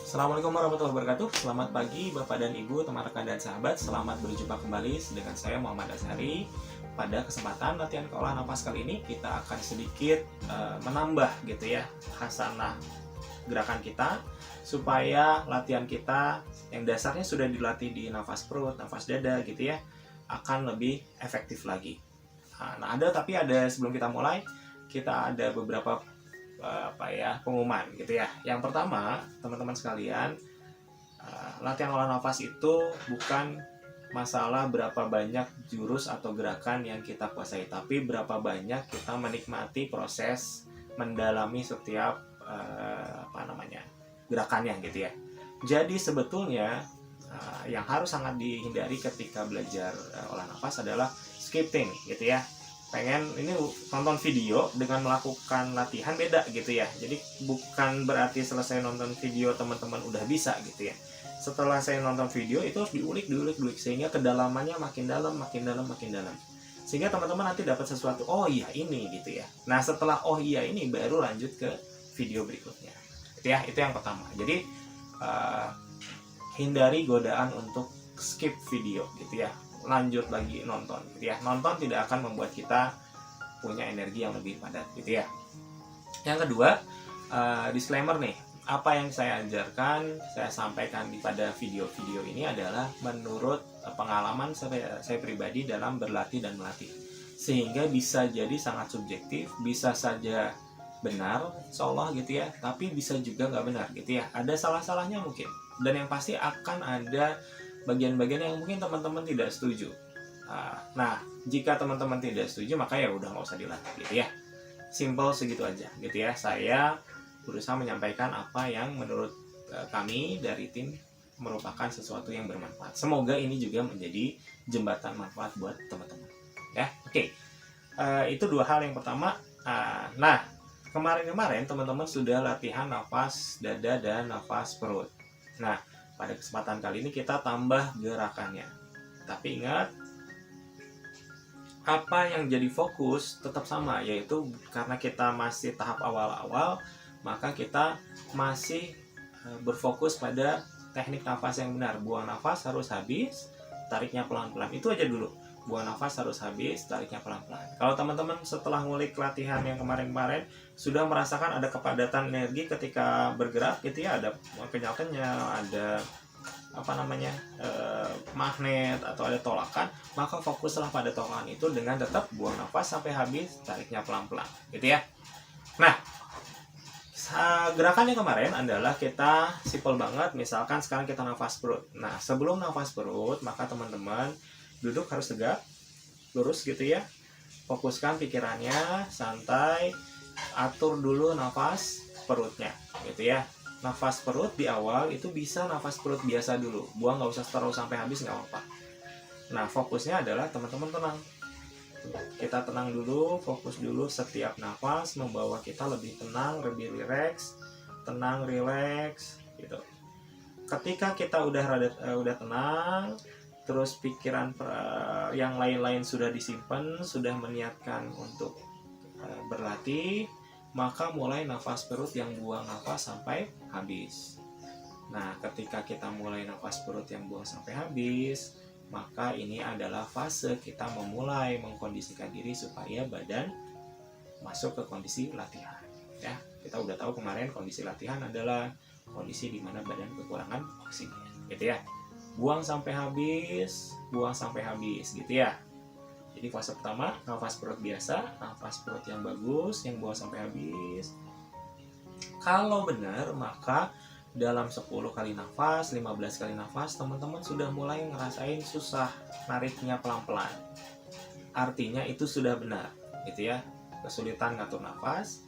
Assalamualaikum warahmatullahi wabarakatuh. Selamat pagi Bapak dan Ibu, teman rekan dan sahabat. Selamat berjumpa kembali dengan saya Muhammad Azhari. Pada kesempatan latihan keolah nafas kali ini kita akan sedikit menambah gitu ya khasanah gerakan kita supaya latihan kita yang dasarnya sudah dilatih di nafas perut, nafas dada gitu ya akan lebih efektif lagi. Nah, tapi sebelum kita mulai kita ada beberapa pengumuman gitu ya. Yang pertama, teman-teman sekalian, latihan olah nafas itu bukan masalah berapa banyak jurus atau gerakan yang kita kuasai, tapi berapa banyak kita menikmati proses mendalami setiap gerakannya gitu ya. Jadi sebetulnya yang harus sangat dihindari ketika belajar olah nafas adalah skipping gitu ya. Pengen ini nonton video dengan melakukan latihan beda gitu ya. Jadi bukan berarti selesai nonton video teman-teman udah bisa gitu ya. Setelah saya nonton video itu harus diulik sehingga kedalamannya makin dalam. Sehingga teman-teman nanti dapat sesuatu, oh iya ini gitu ya. Nah, setelah oh iya ini baru lanjut ke video berikutnya. Gitu ya, itu yang pertama. Jadi hindari godaan untuk skip video gitu ya. Lanjut lagi nonton gitu ya. Nonton tidak akan membuat kita punya energi yang lebih padat gitu ya. Yang kedua, disclaimer nih, apa yang saya ajarkan, saya sampaikan pada video-video ini adalah menurut pengalaman saya pribadi dalam berlatih dan melatih, sehingga bisa jadi sangat subjektif, bisa saja benar seolah gitu ya, tapi bisa juga nggak benar gitu ya, ada salah-salahnya mungkin, dan yang pasti akan ada bagian-bagian yang mungkin teman-teman tidak setuju. Nah, jika teman-teman tidak setuju, maka ya udah nggak usah dilatih gitu ya. Simple segitu aja gitu ya. Saya berusaha menyampaikan apa yang menurut kami dari tim merupakan sesuatu yang bermanfaat. Semoga ini juga menjadi jembatan manfaat buat teman-teman. Ya, oke. Itu dua hal yang pertama. Nah, kemarin-kemarin teman-teman sudah latihan nafas dada dan nafas perut. Nah, pada kesempatan kali ini kita tambah gerakannya. Tapi ingat, apa yang jadi fokus tetap sama, yaitu karena kita masih tahap awal-awal, maka kita masih berfokus pada teknik nafas yang benar. Buang nafas harus habis, tariknya pelan-pelan. Itu aja dulu. Buang nafas harus habis, tariknya pelan-pelan. Kalau teman-teman setelah ngulik latihan yang kemarin-kemarin sudah merasakan ada kepadatan energi ketika bergerak gitu ya, ada kenyal-kenyal, ada magnet atau ada tolakan, maka fokuslah pada tolakan itu dengan tetap buang nafas sampai habis, tariknya pelan-pelan gitu ya. Nah, gerakannya kemarin adalah kita simple banget, misalkan sekarang kita nafas perut. Nah, sebelum nafas perut, maka teman-teman duduk harus tegak, lurus gitu ya. Fokuskan pikirannya, santai, atur dulu nafas perutnya gitu ya. Nafas perut di awal itu bisa nafas perut biasa dulu, buang nggak usah terus sampai habis, nggak apa-apa. Nah, fokusnya adalah teman-teman tenang. Kita tenang dulu, fokus dulu, setiap nafas membawa kita lebih tenang, lebih rileks, tenang, rileks gitu. Ketika kita udah tenang, terus pikiran yang lain-lain sudah disimpan, sudah meniatkan untuk berlatih, maka mulai nafas perut yang buang nafas sampai habis. Nah, ketika kita mulai nafas perut yang buang sampai habis, maka ini adalah fase kita memulai mengkondisikan diri supaya badan masuk ke kondisi latihan. Ya, kita udah tahu kemarin kondisi latihan adalah kondisi di mana badan kekurangan oksigen, gitu ya. Buang sampai habis gitu ya. Jadi fase pertama nafas perut biasa, nafas perut yang bagus, yang buang sampai habis. Kalau benar, maka dalam 10 kali nafas, 15 kali nafas, teman-teman sudah mulai ngerasain susah nariknya pelan-pelan. Artinya itu sudah benar, gitu ya. Kesulitan ngatur nafas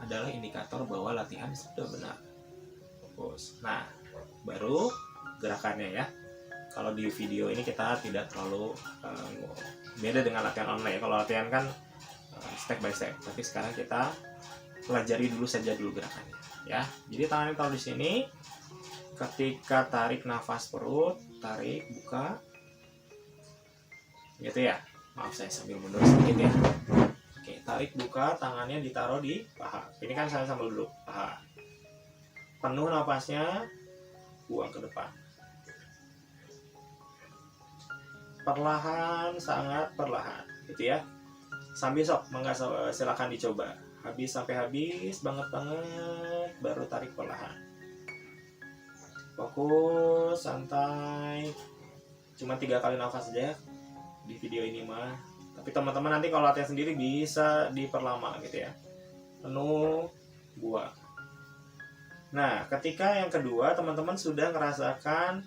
adalah indikator bahwa latihan sudah benar. Fokus. Nah, baru gerakannya ya. Kalau di video ini kita tidak terlalu beda dengan latihan online. Kalau latihan kan step by step, tapi sekarang kita pelajari dulu gerakannya ya. Jadi tangannya taruh di sini. Ketika tarik nafas perut, tarik, buka gitu ya. Maaf, saya sambil mundur sedikit ya. Oke, tarik, buka, tangannya ditaruh di paha. Ini kan saya sambil duduk, paha. Penuh nafasnya, buang ke depan. Perlahan, sangat perlahan, gitu ya. Sambil sok, silakan dicoba. Habis sampai habis, banget, baru tarik perlahan. Fokus, santai. Cuma 3 kali nafas saja di video ini mah. Tapi teman-teman nanti kalau latihan sendiri bisa diperlama gitu ya. Penuh, buang. Nah, ketika yang kedua teman-teman sudah merasakan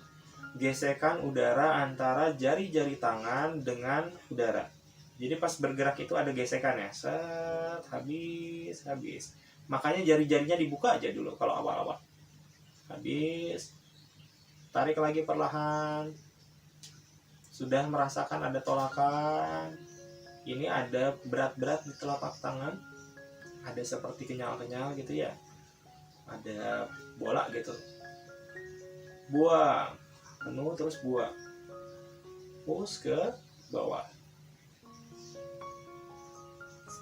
gesekan udara antara jari-jari tangan dengan udara. Jadi pas bergerak itu ada gesekan ya. Set, habis. Makanya jari-jarinya dibuka aja dulu kalau awal-awal. Habis. Tarik lagi perlahan. Sudah merasakan ada tolakan. Ini ada berat-berat di telapak tangan. Ada seperti kenyal-kenyal gitu ya. Ada bola gitu. Buang. Penuh terus buang. Push ke bawah.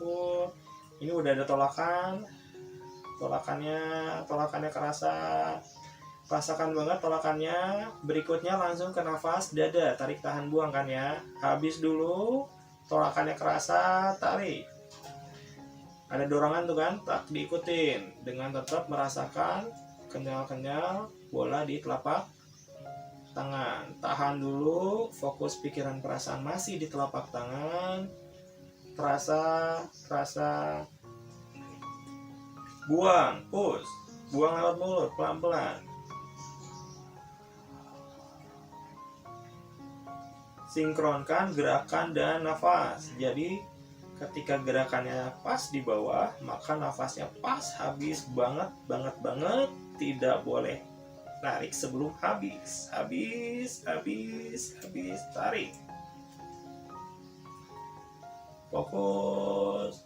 Full. Ini udah ada tolakan. Tolakannya kerasa. Rasakan banget tolakannya. Berikutnya langsung ke nafas dada. Tarik tahan buang kan ya. Habis dulu. Tolakannya kerasa. Tarik. Ada dorongan tuh kan. Tak diikutin. Dengan tetap merasakan kenyal-kenyal bola di telapak tangan. Tahan dulu. Fokus pikiran perasaan masih di telapak tangan. Terasa. Buang. Push. Buang lewat mulut. Pelan-pelan. Sinkronkan gerakan dan nafas. Jadi ketika gerakannya pas di bawah, maka nafasnya pas habis banget. Tidak boleh tarik sebelum habis. Tarik. Fokus.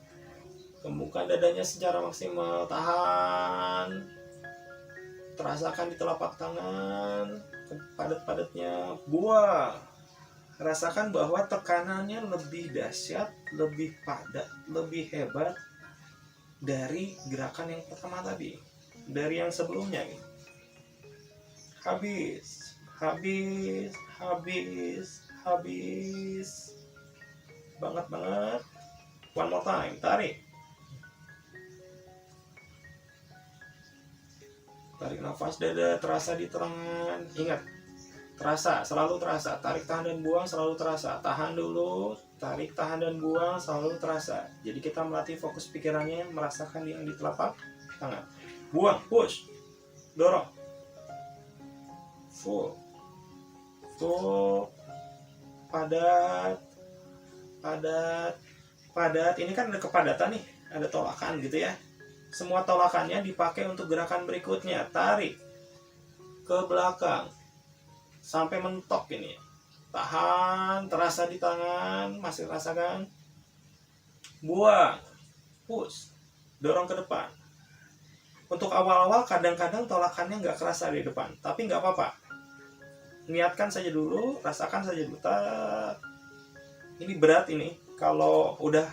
Gembungkan dadanya secara maksimal. Tahan. Terasakan di telapak tangan. Padat-padatnya. Buang. Rasakan bahwa tekanannya lebih dahsyat, lebih padat, lebih hebat dari gerakan yang pertama tadi, dari yang sebelumnya. Habis. Banget. One more time, tarik. Tarik nafas dada, terasa di tangan. Ingat, selalu terasa. Tarik, tahan, dan buang selalu terasa. Tahan dulu, tarik, tahan, dan buang selalu terasa. Jadi kita melatih fokus pikirannya, merasakan yang di telapak tangan. Buang, push, dorong. Full. Padat. Ini kan ada kepadatan nih, ada tolakan gitu ya. Semua tolakannya dipakai untuk gerakan berikutnya. Tarik ke belakang sampai mentok ini. Tahan, terasa di tangan, masih rasakan. Buang, push, dorong ke depan. Untuk awal-awal kadang-kadang tolakannya nggak kerasa di depan, tapi nggak apa-apa. Niatkan saja dulu, rasakan saja dulu. Ini berat ini. Kalau udah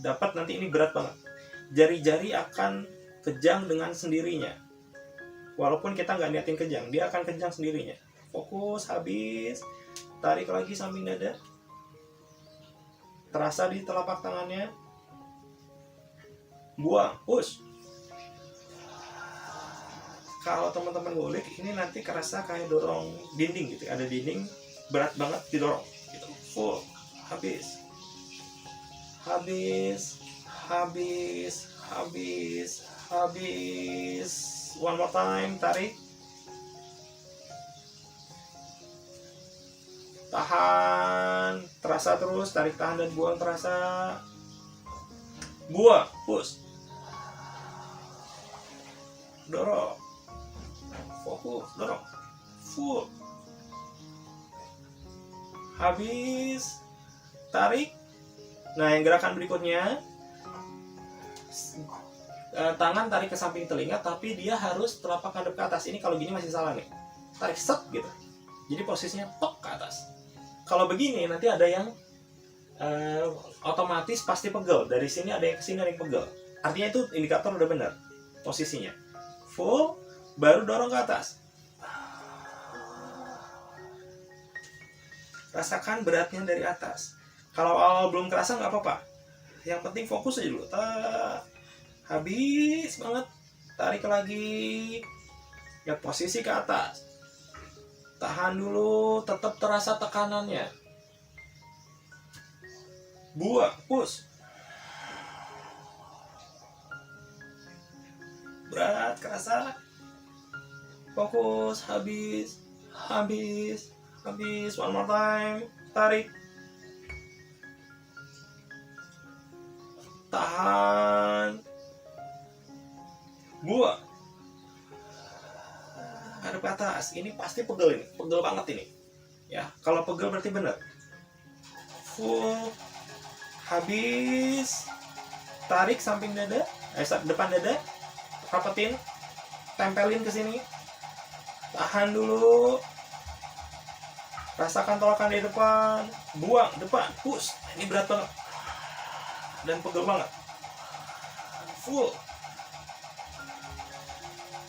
dapat nanti ini berat banget. Jari-jari akan kejang dengan sendirinya. Walaupun kita nggak niatin kejang, dia akan kejang sendirinya. Fokus, habis. Tarik lagi samping dada. Terasa di telapak tangannya. Buang, push. Kalau teman-teman ngulik, ini nanti kerasa kayak dorong dinding gitu. Ada dinding, berat banget didorong gitu. Full, habis. One more time, tarik. Tahan, terasa terus, tarik, tahan, dan buang terasa. Buang, push. Dorong. Fokus, dorong. Full. Habis. Tarik. Nah, yang gerakan berikutnya, tangan tarik ke samping telinga, tapi dia harus telapak ngadep ke atas. Ini kalau gini masih salah nih. Tarik set gitu. Jadi posisinya tok ke atas. Kalau begini nanti ada yang otomatis pasti pegel. Dari sini ada yang ke sini, ada yang pegel. Artinya itu indikator udah benar posisinya. Full, baru dorong ke atas. rasakan beratnya dari atas. Kalau awal belum kerasa nggak apa-apa, yang penting fokus aja dulu. Habis banget, tarik lagi, ya posisi ke atas, tahan dulu, tetap terasa tekanannya, buang, push, berat kerasa, fokus, habis, one more time, tarik, tahan, buang, hadap ke atas. Ini pasti pegel, ini pegel banget ini ya. Kalau pegel berarti benar. Full, habis, tarik samping dada, depan dada, rapetin, tempelin ke sini, tahan dulu, rasakan tolakan di depan, buang, depan, push. Ini berat banget dan pegel banget. Full,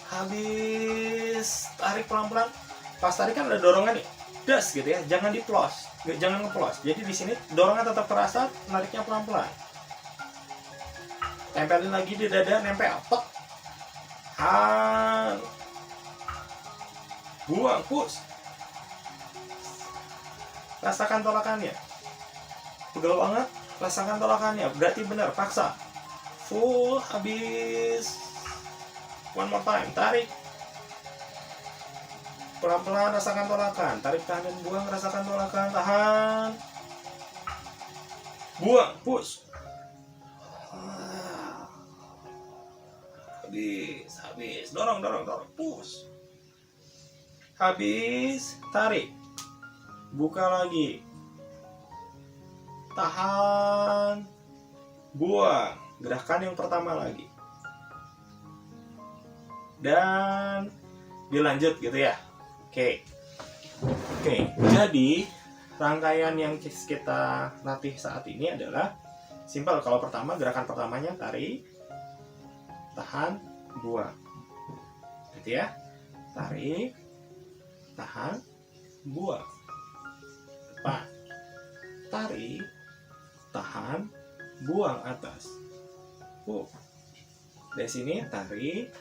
habis, tarik pelan-pelan. Pas tarik kan ada dorongan nih, das gitu ya, jangan diplos, jangan ngeplos. Jadi di sini dorongan tetap terasa, nariknya pelan-pelan. Tempelin lagi di dada, nempel, tek, buang, push. Rasakan tolakannya, pegel banget, rasakan tolakannya, berarti benar, paksa. Full, habis, one more time, tarik, pelan-pelan, rasakan tolakan, tarik, tahan, dan buang, rasakan tolakan, tahan, buang, push, habis, dorong, push, habis, tarik, buka lagi, tahan, buang, gerakan yang pertama lagi, dan dilanjut gitu ya. Oke, jadi rangkaian yang kita latih saat ini adalah simpel. Kalau pertama, gerakan pertamanya tarik, tahan, buang, gitu ya. Tarik, tahan, buang, depan, tarik, tahan, buang, atas. Dari sini tarik,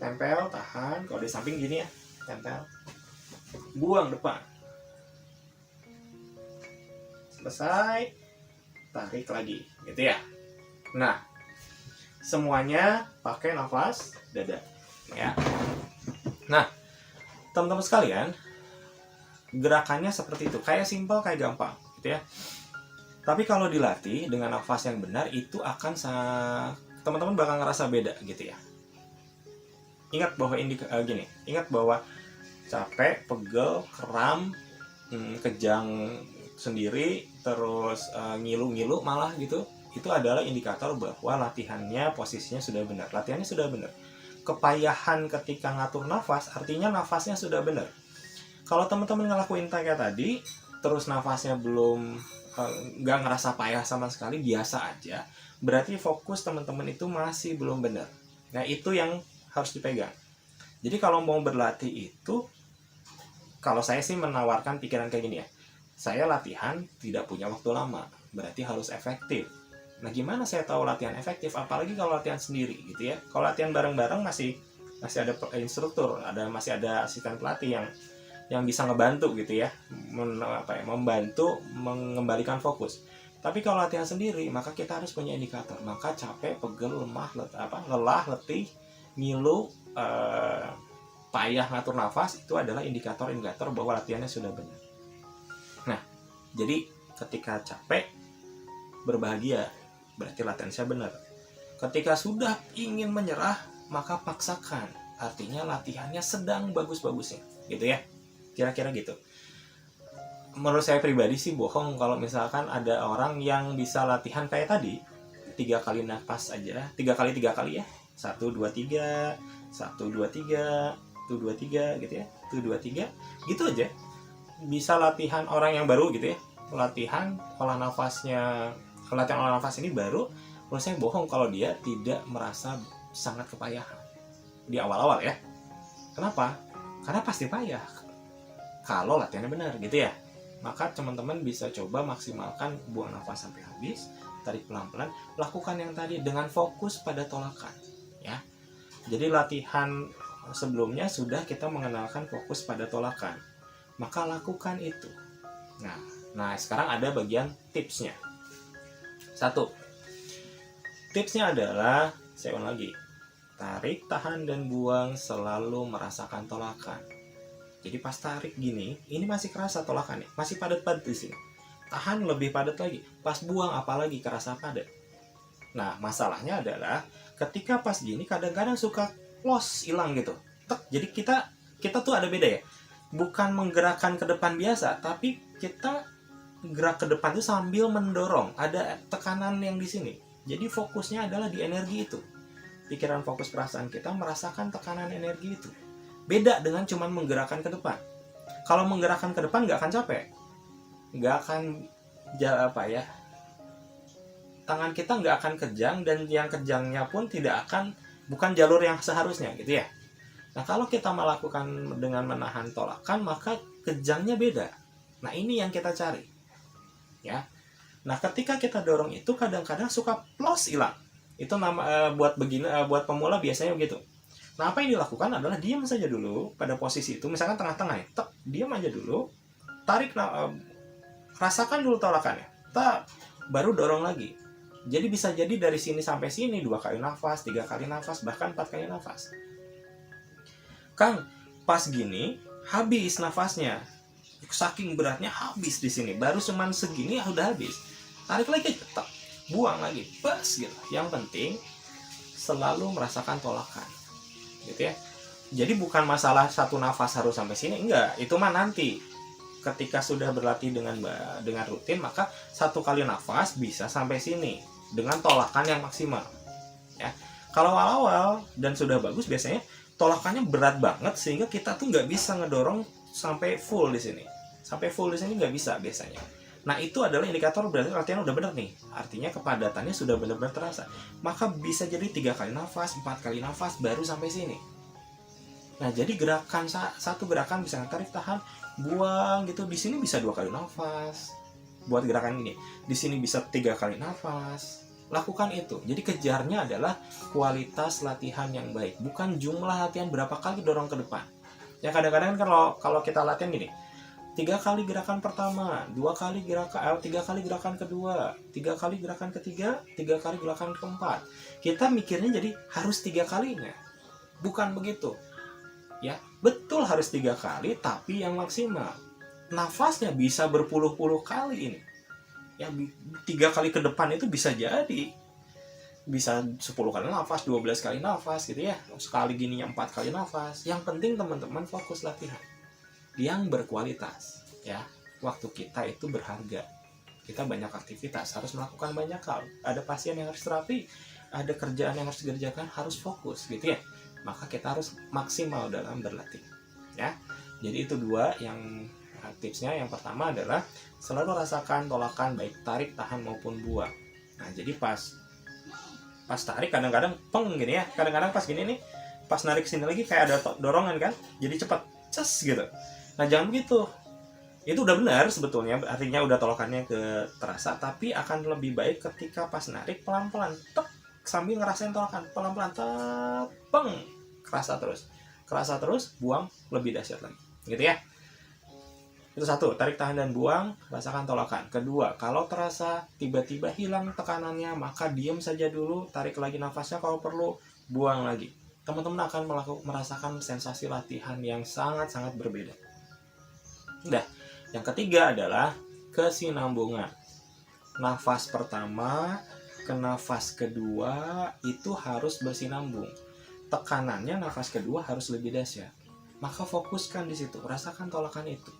tempel, tahan. Kalau di samping gini ya, tempel, buang, depan, selesai, tarik lagi, gitu ya. Nah, semuanya pakai nafas dada ya. Nah, teman-teman sekalian, gerakannya seperti itu, kayak simpel, kayak gampang gitu ya. Tapi kalau dilatih dengan nafas yang benar, itu akan teman-teman bakal ngerasa beda gitu ya. Ingat bahwa ingat bahwa capek, pegel, kram, kejang sendiri, terus ngilu-ngilu malah gitu, itu adalah indikator bahwa latihannya, posisinya sudah benar, latihannya sudah benar. Kepayahan ketika ngatur nafas, artinya nafasnya sudah benar. Kalau teman-teman ngelakuin kayak tadi, terus nafasnya belum, nggak ngerasa payah sama sekali, biasa aja, berarti fokus teman-teman itu masih belum benar. Nah, itu yang harus dipegang. Jadi kalau mau berlatih itu, kalau saya sih menawarkan pikiran kayak gini ya, saya latihan tidak punya waktu lama, berarti harus efektif. Nah, gimana saya tahu latihan efektif? Apalagi kalau latihan sendiri gitu ya. Kalau latihan bareng-bareng masih ada instruktur, masih ada asisten pelatih yang bisa ngebantu gitu ya, membantu mengembalikan fokus. Tapi kalau latihan sendiri, maka kita harus punya indikator. Maka capek, pegel, lelah, letih, ngilu, payah ngatur nafas, itu adalah indikator-indikator bahwa latihannya sudah benar. Nah, jadi ketika capek, berbahagia, berarti latihan saya benar. Ketika sudah ingin menyerah, maka paksakan, artinya latihannya sedang bagus-bagusnya, gitu ya. Kira-kira gitu. Menurut saya pribadi sih bohong kalau misalkan ada orang yang bisa latihan kayak tadi, 3 kali nafas aja, 3 kali ya, 1, 2, 3, 1, 2, 3, 1, 2, 3 gitu ya, 1, 2, 3, gitu aja. Bisa latihan orang yang baru gitu ya, latihan olah nafas ini baru. Menurut saya bohong kalau dia tidak merasa sangat kepayahan di awal-awal ya. Kenapa? Karena pasti payah kalau latihannya benar gitu ya. Maka teman-teman bisa coba maksimalkan buang nafas sampai habis, tarik pelan-pelan, lakukan yang tadi dengan fokus pada tolakan, ya. Jadi latihan sebelumnya sudah kita mengenalkan fokus pada tolakan, maka lakukan itu. Nah sekarang ada bagian tipsnya. Satu, tipsnya adalah, saya ulang lagi, tarik, tahan, dan buang selalu merasakan tolakan. Jadi pas tarik gini, ini masih kerasa tolakannya, masih padat-padat di sini. Tahan lebih padat lagi, pas buang apalagi kerasa padat. Nah masalahnya adalah ketika pas gini kadang-kadang suka loss, hilang gitu. Jadi kita tuh ada beda ya, bukan menggerakkan ke depan biasa, tapi kita gerak ke depan tuh sambil mendorong, ada tekanan yang di sini. Jadi fokusnya adalah di energi itu. Pikiran, fokus, perasaan kita merasakan tekanan energi itu. Beda dengan cuman menggerakkan ke depan. Kalau menggerakkan ke depan nggak akan capek, nggak akan tangan kita nggak akan kejang, dan yang kejangnya pun tidak akan, bukan jalur yang seharusnya gitu ya. Nah kalau kita melakukan dengan menahan tolakan, maka kejangnya beda. Nah ini yang kita cari, ya. Nah ketika kita dorong itu kadang-kadang suka plus hilang. Itu buat pemula biasanya begitu. Nah apa yang dilakukan adalah diam saja dulu pada posisi itu, misalkan tengah-tengah ya, diam aja dulu, tarik, rasakan dulu tolakannya, baru dorong lagi. Jadi bisa jadi dari sini sampai sini 2 kali nafas, 3 kali nafas, bahkan 4 kali nafas. Kang, pas gini habis nafasnya, saking beratnya habis di sini, baru cuman segini ya udah habis. Tarik lagi, buang lagi, pas gitu. Yang penting selalu merasakan tolakan, gitu ya. Jadi bukan masalah satu nafas harus sampai sini, enggak. Itu mah nanti ketika sudah berlatih dengan rutin, maka 1 kali nafas bisa sampai sini dengan tolakan yang maksimal, ya. Kalau awal-awal dan sudah bagus, biasanya tolakannya berat banget sehingga kita tuh nggak bisa ngedorong sampai full di sini. Sampai full di sini nggak bisa biasanya. Nah itu adalah indikator berarti latihan udah bener nih. Artinya kepadatannya sudah benar-benar terasa. Maka bisa jadi 3 kali nafas, 4 kali nafas baru sampai sini. Nah jadi satu gerakan bisa tarik, tahan, buang gitu. Di sini bisa 2 kali nafas. Buat gerakan ini, di sini bisa 3 kali nafas. Lakukan itu. Jadi kejarnya adalah kualitas latihan yang baik, bukan jumlah latihan berapa kali dorong ke depan. Ya kadang-kadang kalau kita latihan gini, 3 kali gerakan pertama, 3 kali gerakan kedua, 3 kali gerakan ketiga, 3 kali gerakan keempat. Kita mikirnya jadi harus 3 kalinya. Bukan begitu. Ya, betul harus 3 kali, tapi yang maksimal. Nafasnya bisa berpuluh-puluh kali ini. Ya, 3 kali ke depan itu bisa jadi. Bisa 10 kali nafas, 12 kali nafas gitu ya. Sekali gininya 4 kali nafas. Yang penting teman-teman fokus latihan yang berkualitas, ya. Waktu kita itu berharga. Kita banyak aktivitas, harus melakukan banyak hal. Ada pasien yang harus terapi, ada kerjaan yang harus dikerjakan, harus fokus gitu ya. Maka kita harus maksimal dalam berlatih, ya. Jadi itu 2 yang tipsnya. Yang pertama adalah selalu rasakan tolakan, baik tarik, tahan maupun buang. Nah jadi pas tarik kadang-kadang peng gini ya, kadang-kadang pas gini nih, pas narik sini lagi kayak ada dorongan kan, jadi cepat ces gitu. Nah jangan begitu, itu udah benar sebetulnya, artinya udah tolakannya terasa, tapi akan lebih baik ketika pas narik pelan-pelan, sambil ngerasain tolakan, pelan-pelan, peng, kerasa terus, buang lebih dahsyat lagi, gitu ya. Itu 1, tarik, tahan, dan buang, rasakan tolakan. Kedua, kalau terasa tiba-tiba hilang tekanannya, maka diam saja dulu, tarik lagi nafasnya kalau perlu, buang lagi. Teman-teman akan merasakan sensasi latihan yang sangat-sangat berbeda. Udah, yang ketiga adalah kesinambungan. Nafas pertama ke nafas kedua itu harus bersinambung. Tekanannya nafas kedua harus lebih dahsyat. Maka fokuskan di situ, rasakan tolakan itu.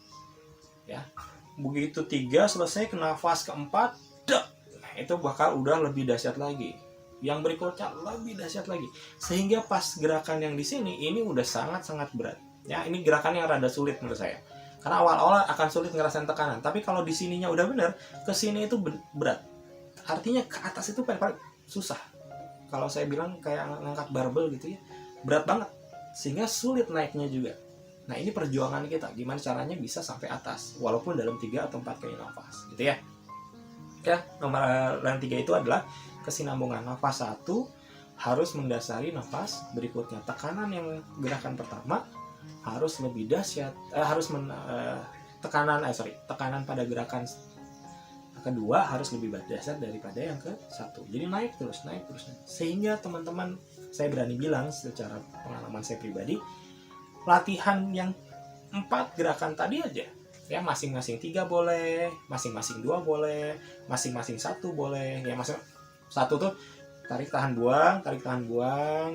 Ya. Begitu 3 selesai, ke nafas keempat, nah, itu bakal udah lebih dahsyat lagi. Yang berikutnya lebih dahsyat lagi. Sehingga pas gerakan yang di sini ini udah sangat-sangat berat. Ya, ini gerakan yang rada sulit menurut saya. Karena awal-awal akan sulit ngerasain tekanan, tapi kalau di sininya udah bener, ke sini itu berat. Artinya ke atas itu paling susah. Kalau saya bilang kayak ngangkat barbel gitu ya, berat banget, sehingga sulit naiknya juga. Nah, ini perjuangan kita, gimana caranya bisa sampai atas walaupun dalam 3 atau 4 kali nafas gitu ya. Ya, nomor yang 3 itu adalah kesinambungan. Nafas 1 harus mendasari nafas berikutnya. Tekanan yang gerakan pertama harus lebih dahsyat, tekanan pada gerakan kedua harus lebih dahsyat daripada yang ke 1. Jadi naik terus. Sehingga teman-teman, saya berani bilang secara pengalaman saya pribadi, latihan yang 4 gerakan tadi aja, ya masing-masing 3 boleh, masing-masing 2 boleh, masing-masing 1 boleh, ya masing 1 tuh tarik tahan buang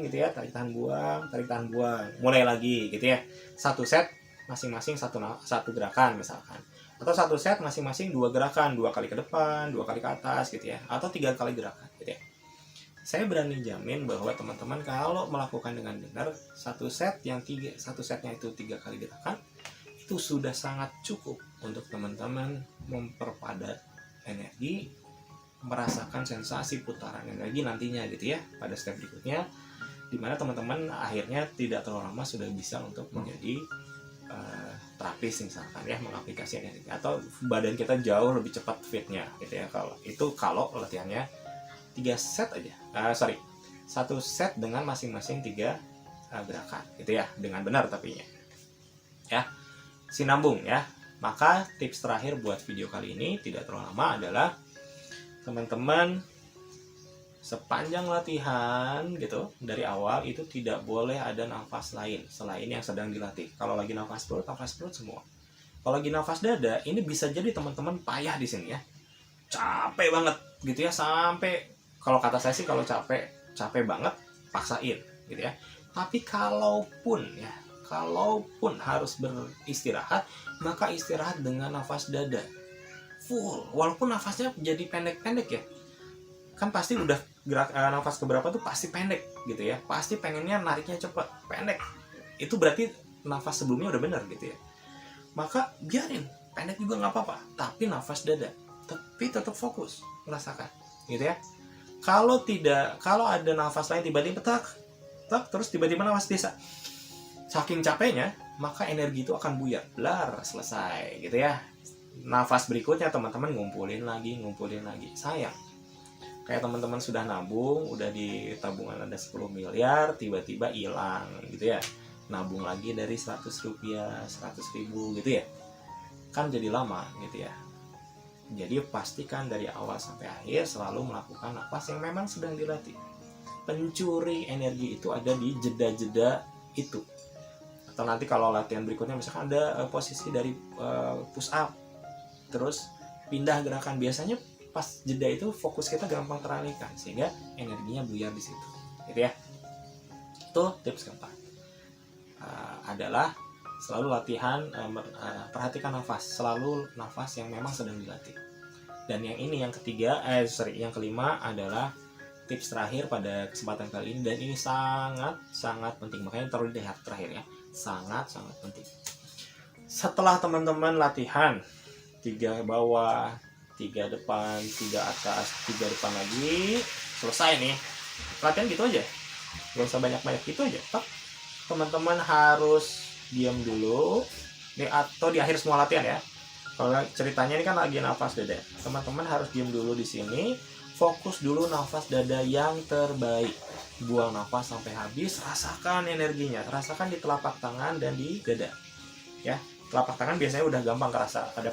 gitu ya, tarik tahan buang, mulai lagi gitu ya. 1 set masing-masing satu gerakan misalkan, atau 1 set masing-masing 2 gerakan, 2 kali ke depan, 2 kali ke atas gitu ya, atau 3 kali gerakan gitu ya. Saya berani jamin bahwa teman-teman kalau melakukan dengan benar, 1 setnya itu 3 kali gerakan, itu sudah sangat cukup untuk teman-teman memperpadat energi, merasakan sensasi putaran energi nantinya gitu ya, pada step berikutnya, dimana teman-teman akhirnya tidak terlalu lama sudah bisa untuk menjadi terapis misalkan ya, mengaplikasikan energi, atau badan kita jauh lebih cepat fitnya gitu ya. Kalau latihannya 3 set aja, 1 set dengan masing-masing 3 gerakan gitu ya, dengan benar tapi ya, sinambung ya. Maka tips terakhir buat video kali ini tidak terlalu lama adalah teman-teman sepanjang latihan gitu, dari awal itu tidak boleh ada nafas lain selain yang sedang dilatih. Kalau lagi nafas perut semua. Kalau lagi nafas dada, ini bisa jadi teman-teman payah di sini ya, capek banget gitu ya, sampai kalau kata saya sih, kalau capek banget paksain gitu ya. Tapi kalaupun harus beristirahat, maka istirahat dengan nafas dada full, walaupun nafasnya jadi pendek-pendek ya. Kan pasti udah nafas keberapa tuh pasti pendek gitu ya, pasti pengennya nariknya cepat, pendek. Itu berarti nafas sebelumnya udah benar gitu ya. Maka biarin pendek juga nggak apa-apa, tapi nafas dada, tapi tetap fokus merasakan gitu ya. Kalau ada nafas lain tiba-tiba terus tiba-tiba nafas desa, saking capeknya, maka energi itu akan buyar, selesai gitu ya. Nafas berikutnya teman-teman ngumpulin lagi. Sayang, kayak teman-teman sudah nabung, udah di tabungan ada 10 miliar, tiba-tiba hilang gitu ya. Nabung lagi dari 100 rupiah, 100 ribu gitu ya, kan jadi lama gitu ya. Jadi pastikan dari awal sampai akhir selalu melakukan nafas yang memang sedang dilatih. Pencuri energi itu ada di jeda-jeda itu. Atau nanti kalau latihan berikutnya misalkan ada posisi dari push up, terus pindah gerakan, biasanya pas jeda itu fokus kita gampang teralihkan sehingga energinya buyar di situ gitu ya. Itu tips keempat, adalah selalu latihan, perhatikan nafas, selalu nafas yang memang sedang dilatih. Dan yang kelima adalah tips terakhir pada kesempatan kali ini, dan ini sangat penting, makanya terus dilihat terakhir ya, sangat penting. Setelah teman-teman latihan 3 bawah, 3 depan, 3 atas, 3 depan lagi, selesai nih latihan gitu aja, gak usah banyak-banyak gitu aja. Teman-teman harus diam dulu nih, atau di akhir semua latihan ya. Kalau ceritanya ini kan lagi nafas dada, teman-teman harus diam dulu di sini, fokus dulu nafas dada yang terbaik, buang nafas sampai habis, rasakan energinya, rasakan di telapak tangan dan di dada ya. Telapak tangan biasanya udah gampang kerasa, pada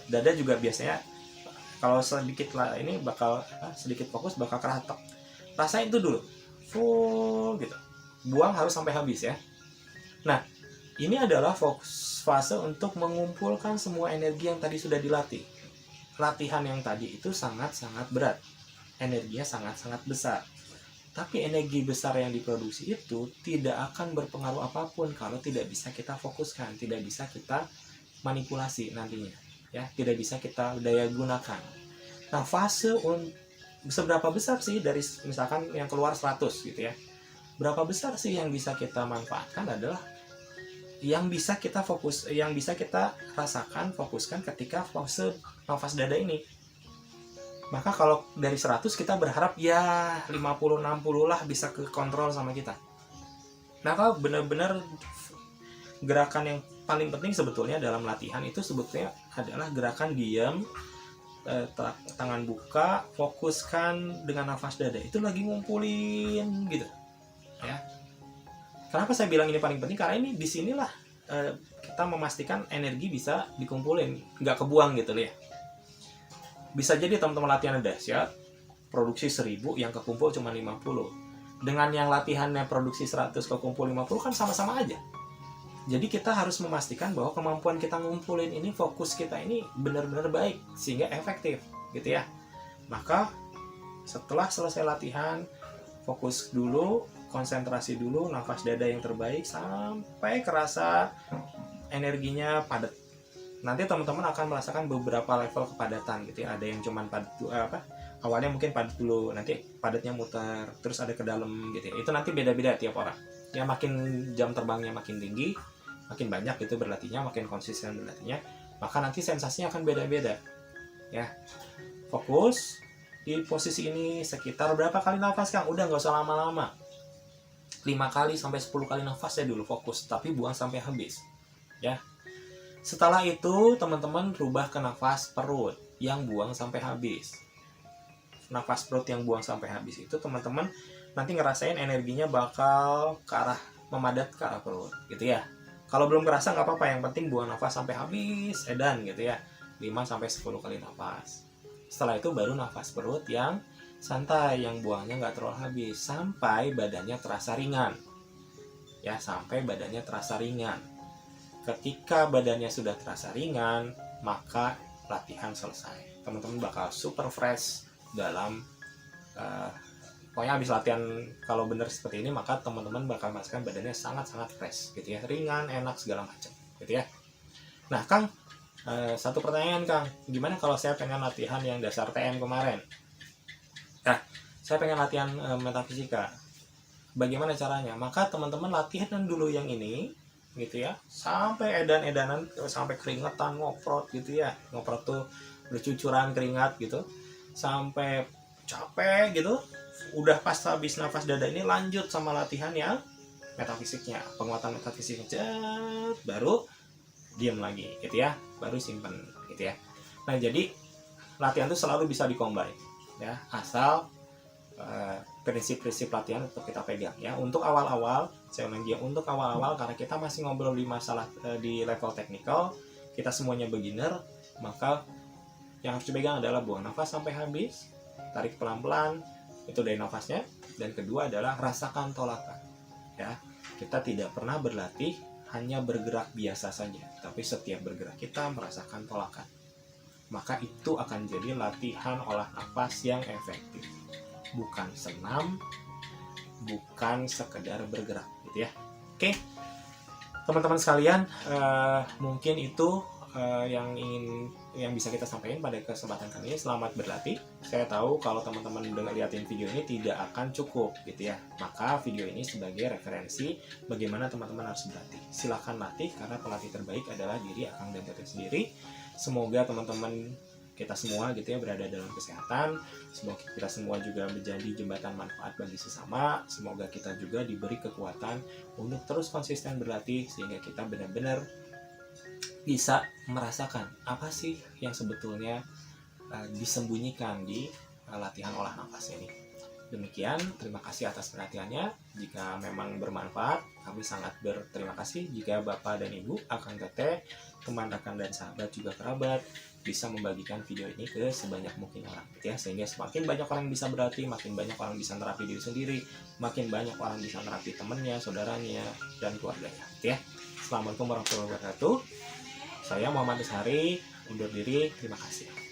dada juga biasanya kalau sedikit lah ini bakal sedikit fokus bakal kerasa. Rasain itu dulu full gitu, buang harus sampai habis ya. Nah, ini adalah fase untuk mengumpulkan semua energi yang tadi sudah dilatih. Latihan yang tadi itu sangat berat, energinya sangat besar. Tapi energi besar yang diproduksi itu tidak akan berpengaruh apapun kalau tidak bisa kita fokuskan, tidak bisa kita manipulasi nantinya ya, tidak bisa kita daya gunakan. Nah, fase seberapa besar sih dari misalkan yang keluar 100 gitu ya, berapa besar sih yang bisa kita manfaatkan adalah yang bisa kita rasakan, fokuskan ketika fase nafas dada ini. Maka kalau dari 100 kita berharap ya 50-60 lah bisa ke kontrol sama kita. Maka benar-benar gerakan yang paling penting sebetulnya dalam latihan itu sebetulnya adalah gerakan diam, tangan buka, fokuskan dengan nafas dada. Itu lagi ngumpulin gitu ya. Kenapa saya bilang ini paling penting? Karena ini disinilah kita memastikan energi bisa dikumpulin, nggak kebuang gitu ya. Bisa jadi teman-teman latihan dahsyat, produksi 1000 yang kekumpul cuma 50. Dengan yang latihannya produksi 100 kekumpul 50 kan sama-sama aja. Jadi kita harus memastikan bahwa kemampuan kita ngumpulin ini, fokus kita ini benar-benar baik sehingga efektif gitu ya. Maka setelah selesai latihan, fokus dulu, konsentrasi dulu, nafas dada yang terbaik sampai kerasa energinya padat. Nanti teman-teman akan merasakan beberapa level kepadatan gitu ya. Ada yang cuman padat awalnya mungkin padat dulu, nanti padatnya muter, terus ada ke dalam gitu ya. Itu nanti beda-beda tiap orang. Ya makin jam terbangnya makin tinggi, makin banyak itu berlatihnya, makin konsisten berlatihnya, maka nanti sensasinya akan beda-beda ya. Fokus di posisi ini sekitar berapa kali nafas Kang? Udah nggak usah lama-lama, 5 kali sampai 10 kali nafas ya dulu fokus, tapi buang sampai habis ya. Setelah itu teman-teman rubah ke nafas perut yang buang sampai habis. Nafas perut yang buang sampai habis itu teman-teman nanti ngerasain energinya bakal ke arah memadat ke arah perut gitu ya. Kalau belum kerasa nggak apa-apa, yang penting buang nafas sampai habis, edan gitu ya, 5-10 kali nafas. Setelah itu baru nafas perut yang santai, yang buangnya nggak terlalu habis, sampai badannya terasa ringan ya, sampai badannya terasa ringan. Ketika badannya sudah terasa ringan, maka latihan selesai. Teman-teman bakal super fresh dalam pokoknya habis latihan. Kalau benar seperti ini, maka teman-teman bakal merasakan badannya sangat-sangat fresh gitu ya, ringan, enak, segala macam gitu ya. Nah Kang, satu pertanyaan Kang, gimana kalau saya pengen latihan yang dasar TM kemarin? Nah, saya pengen latihan metafisika, bagaimana caranya? Maka teman-teman latihan dulu yang ini gitu ya, sampai edan-edanan, sampai keringetan, ngoprot gitu ya. Ngoprot tuh bercucuran keringat gitu, sampai capek gitu. Udah pas habis nafas dada ini lanjut sama latihan yang metafisiknya, penguatan metafisiknya, baru diam lagi gitu ya, baru simpen gitu ya. Nah jadi latihan itu selalu bisa dikombin ya, asal prinsip-prinsip latihan tetap kita pegang ya. Untuk awal-awal, saya ulang lagi, untuk awal-awal karena kita masih ngobrol di masalah di level teknikal, kita semuanya beginner, maka yang harus dipegang adalah buang nafas sampai habis, tarik pelan-pelan, itu dari nafasnya, dan kedua adalah rasakan tolakan ya. Kita tidak pernah berlatih hanya bergerak biasa saja, tapi setiap bergerak kita merasakan tolakan, maka itu akan jadi latihan olah nafas yang efektif, bukan senam, bukan sekedar bergerak gitu ya. Oke teman-teman sekalian, mungkin itu yang bisa kita sampaikan pada kesempatan kali ini. Selamat berlatih. Saya tahu kalau teman-teman lihatin video ini tidak akan cukup gitu ya, maka video ini sebagai referensi bagaimana teman-teman harus berlatih. Silahkan latih, karena pelatih terbaik adalah diri Akang dan Teteh sendiri. Semoga teman-teman kita semua gitu ya berada dalam kesehatan. Semoga kita semua juga menjadi jembatan manfaat bagi sesama. Semoga kita juga diberi kekuatan untuk terus konsisten berlatih, sehingga kita benar-benar bisa merasakan apa sih yang sebetulnya disembunyikan di latihan olah nafas ini. Demikian, terima kasih atas perhatiannya. Jika memang bermanfaat, kami sangat berterima kasih jika Bapak dan Ibu, Akang Teteh, teman rekan dan sahabat juga kerabat bisa membagikan video ini ke sebanyak mungkin orang gitu ya, sehingga semakin banyak orang bisa berlatih, makin banyak orang bisa terapi diri sendiri, makin banyak orang bisa terapi temannya, saudaranya, dan keluarganya gitu ya. Assalamualaikum warahmatullahi wabarakatuh. Saya Muhammad Ishari undur diri, terima kasih.